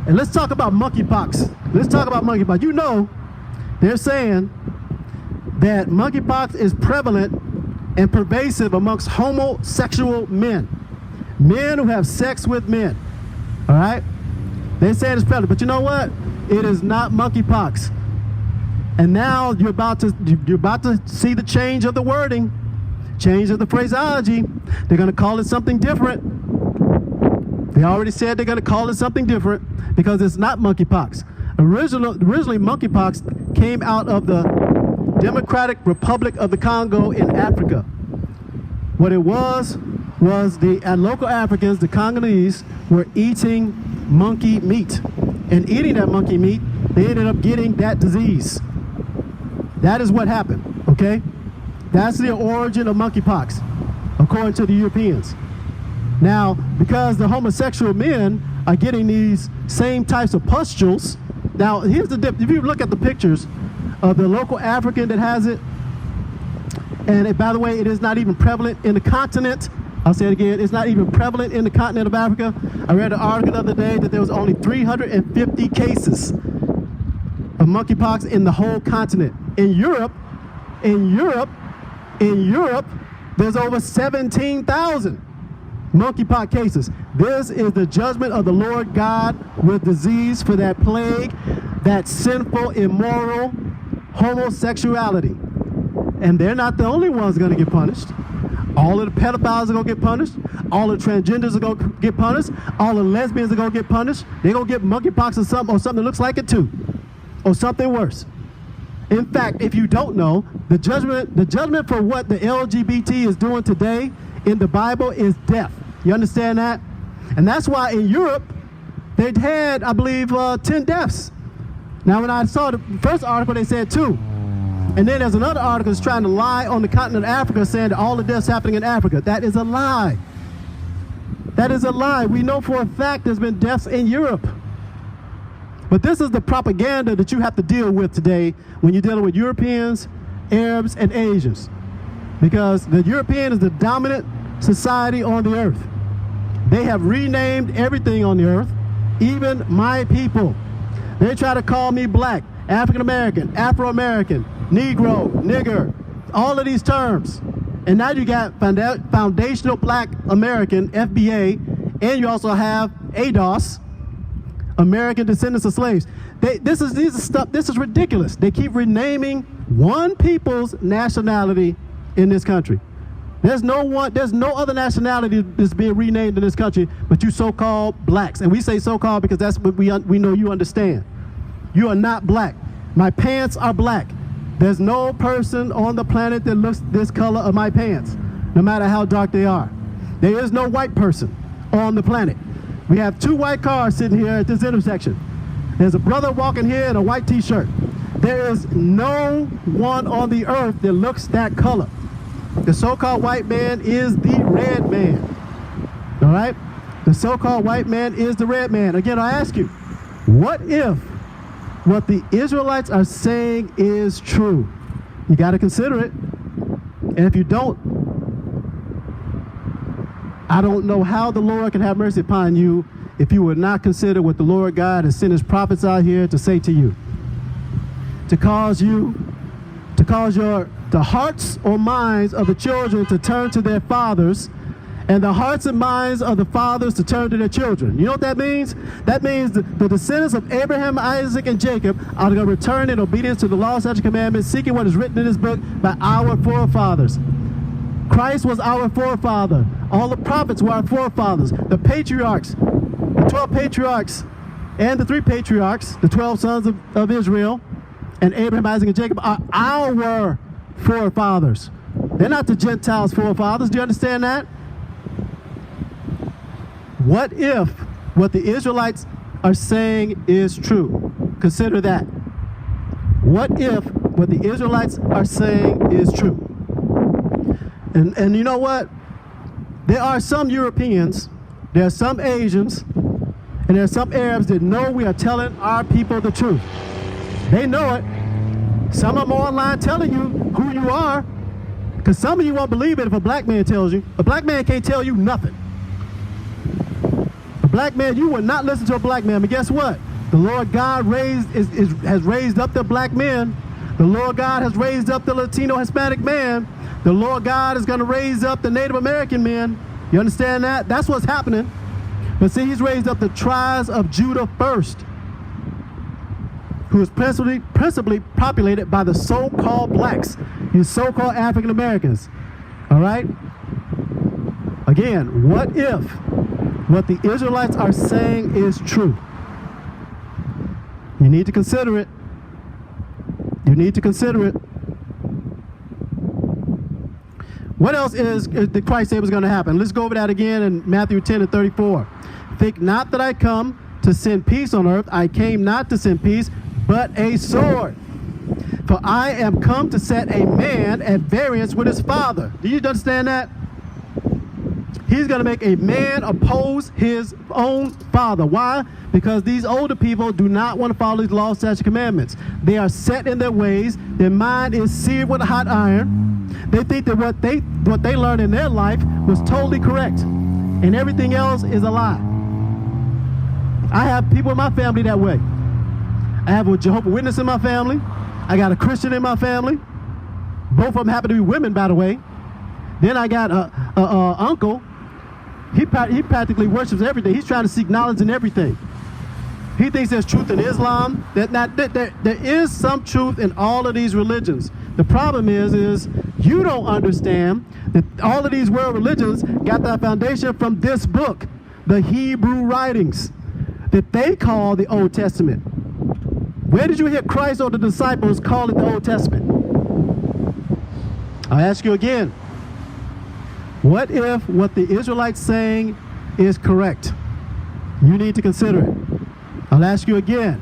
And let's talk about monkeypox. Let's talk about monkeypox. You know, they're saying that monkeypox is prevalent and pervasive amongst homosexual men. Men who have sex with men. All right? They say it's prevalent, but you know what? It is not monkeypox. And now you're about to see the change of the wording, change of the phraseology. They're going to call it something different. They already said they're going to call it something different because it's not monkeypox. Originally, monkeypox came out of the Democratic Republic of the Congo in Africa. What it was the local Africans, the Congolese, were eating monkey meat. And eating that monkey meat, they ended up getting that disease. That is what happened, okay? That's the origin of monkeypox, according to the Europeans. Now, because the homosexual men are getting these same types of pustules, now here's the dip. If you look at the pictures of the local African that has it, and by the way, it is not even prevalent in the continent. I'll say it again, it's not even prevalent in the continent of Africa. I read an article the other day that there was only 350 cases of monkeypox in the whole continent. In Europe, there's over 17,000 monkeypox cases. This is the judgment of the Lord God with disease for that plague, that sinful, immoral homosexuality. And they're not the only ones going to get punished. All of the pedophiles are going to get punished. All the transgenders are going to get punished. All the lesbians are going to get punished. They're going to get monkeypox or something that looks like it too, or something worse. In fact, if you don't know, the judgment for what the LGBT is doing today in the Bible is death. You understand that? And that's why in Europe, they'd had, I believe, 10 deaths. Now, when I saw the first article, they said 2. And then there's another article that's trying to lie on the continent of Africa, saying that all the deaths happening in Africa. That is a lie. That is a lie. We know for a fact there's been deaths in Europe. But this is the propaganda that you have to deal with today when you're dealing with Europeans, Arabs, and Asians. Because the European is the dominant society on the earth. They have renamed everything on the earth, even my people. They try to call me black, African American, Afro-American, Negro, nigger, all of these terms. And now you got foundational black American, FBA, and you also have ADOS, American descendants of slaves. This is ridiculous. They keep renaming one people's nationality in this country. There's no other nationality that's being renamed in this country but you so-called blacks. And we say so-called because that's what we know you understand. You are not black. My pants are black. There's no person on the planet that looks this color of my pants, no matter how dark they are. There is no white person on the planet. We have 2 white cars sitting here at this intersection. There's a brother walking here in a white t-shirt. There is no one on the earth that looks that color. The so-called white man is the red man. All right? The so-called white man is the red man. Again, I ask you, what if what the Israelites are saying is true? You got to consider it. And if you don't, I don't know how the Lord can have mercy upon you if you would not consider what the Lord God has sent his prophets out here to say to you. To cause the hearts or minds of the children to turn to their fathers, and the hearts and minds of the fathers to turn to their children. You know what that means? That means the descendants of Abraham, Isaac, and Jacob are going to return in obedience to the law, statutes, and commandments, seeking what is written in this book by our forefathers. Christ was our forefather. All the prophets were our forefathers. The patriarchs, the 12 patriarchs, and the 3 patriarchs, the 12 sons of Israel, and Abraham, Isaac, and Jacob are our forefathers. They're not the Gentiles' forefathers. Do you understand that? What if what the Israelites are saying is true? Consider that. What if what the Israelites are saying is true? And you know what? There are some Europeans, there are some Asians, and there are some Arabs that know we are telling our people the truth. They know it. Some of them are online telling you who you are, because some of you won't believe it if a black man tells you. A black man can't tell you nothing. A black man, you will not listen to a black man. But guess what? The Lord God has raised up the black men. The Lord God has raised up the Latino Hispanic man. The Lord God is going to raise up the Native American men. You understand that? That's what's happening. But see, he's raised up the tribes of Judah first, who is principally populated by the so-called blacks, you so-called African Americans. All right? Again, what if what the Israelites are saying is true? You need to consider it. You need to consider it. What else did Christ say was going to happen? Let's go over that again in Matthew 10:34. Think not that I come to send peace on earth. I came not to send peace, but a sword. For I am come to set a man at variance with his father. Do you understand that? He's going to make a man oppose his own father. Why? Because these older people do not want to follow these laws, statutes, commandments. They are set in their ways. Their mind is seared with a hot iron. They think that what they learned in their life was totally correct, and everything else is a lie. I have people in my family that way. I have a Jehovah's Witness in my family. I got a Christian in my family. Both of them happen to be women, by the way. Then I got a uncle. He practically worships everything. He's trying to seek knowledge in everything. He thinks there's truth in Islam. There is some truth in all of these religions. The problem is you don't understand that all of these world religions got their foundation from this book, the Hebrew writings, that they call the Old Testament. Where did you hear Christ or the disciples call it the Old Testament? I'll ask you again. What if what the Israelites saying is correct? You need to consider it. I'll ask you again.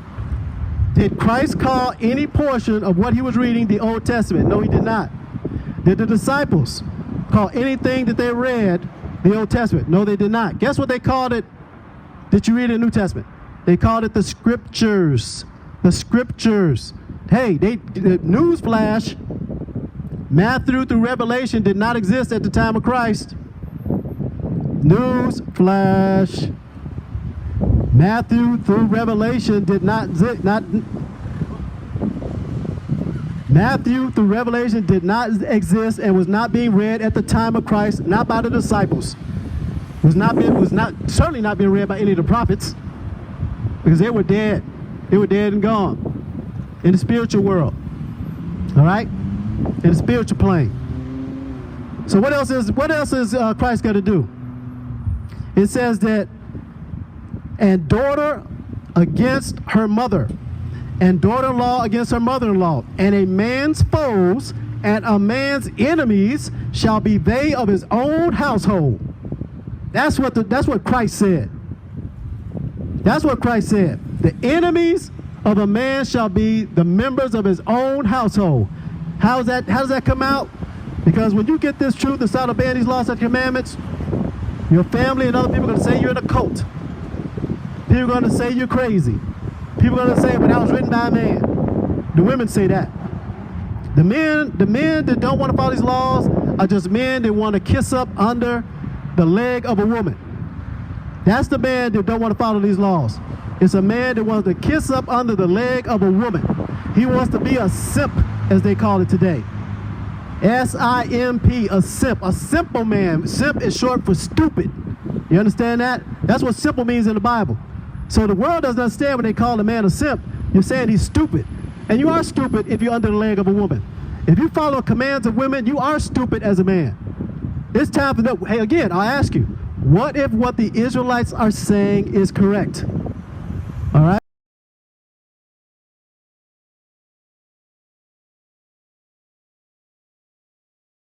Did Christ call any portion of what he was reading the Old Testament? No, he did not. Did the disciples call anything that they read the Old Testament? No, they did not. Guess what they called it that you read in the New Testament? They called it the Scriptures. The Scriptures. Hey, newsflash, Matthew through Revelation did not exist at the time of Christ. Newsflash. Matthew through Revelation did not Matthew through Revelation did not exist and was not being read at the time of Christ, not by the disciples. Certainly not being read by any of the prophets, because they were dead. They were dead and gone in the spiritual world. All right? In the spiritual plane. So what else is Christ going to do? It says that, and daughter against her mother, and daughter-in-law against her mother-in-law, and a man's foes and a man's enemies shall be they of his own household. That's what Christ said. That's what Christ said. The enemies of a man shall be the members of his own household. How does that come out? Because when you get this truth and start obeying these laws and commandments, your family and other people are going to say you're in a cult. People are going to say you're crazy. People are going to say, but that was written by a man. The women say that. The men that don't want to follow these laws are just men that want to kiss up under the leg of a woman. That's the man that don't want to follow these laws. It's a man that wants to kiss up under the leg of a woman. He wants to be a simp, as they call it today. S-I-M-P, a simp, a simple man. Simp is short for stupid. You understand that? That's what simple means in the Bible. So the world doesn't understand when they call a man a simp. You're saying he's stupid. And you are stupid if you're under the leg of a woman. If you follow commands of women, you are stupid as a man. It's time for that. Hey, again, I'll ask you, what if what the Israelites are saying is correct? All right?